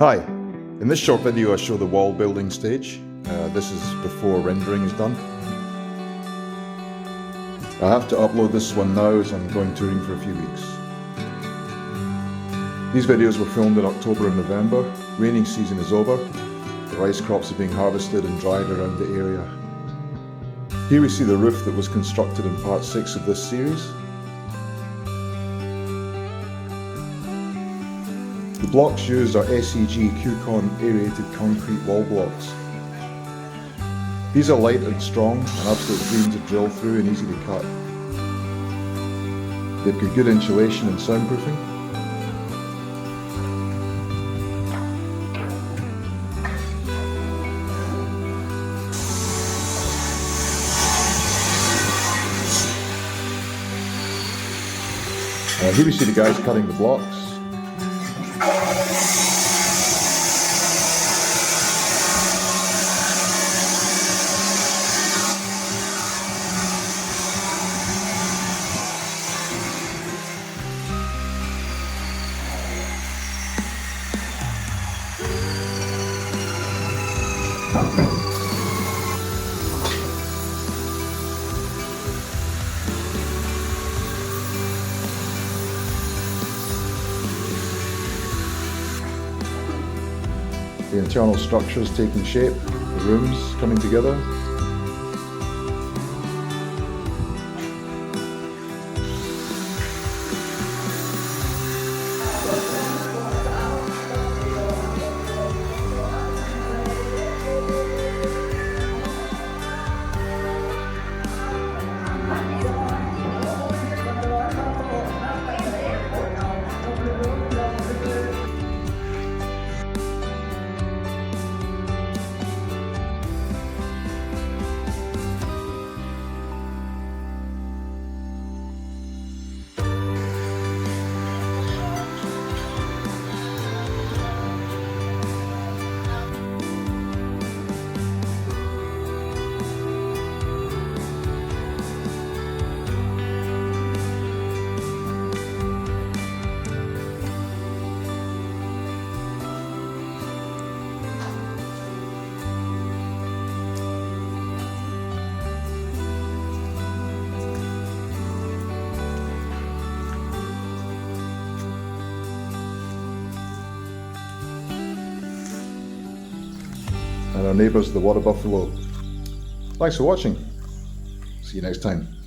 Hi, in this short video I show the wall building stage. This is before rendering is done. I have to upload this one now as I'm going touring for a few weeks. These videos were filmed in October and November. Raining season is over. The rice crops are being harvested and dried around the area. Here we see the roof that was constructed in part 6 of this series. The blocks used are SCG Q-Con aerated concrete wall blocks. These are light and strong and absolutely clean to drill through and easy to cut. They've got good insulation and soundproofing. Here we see the guys cutting the blocks. The internal structures taking shape, the rooms coming together. And our neighbours, the water buffalo. Thanks for watching. See you next time.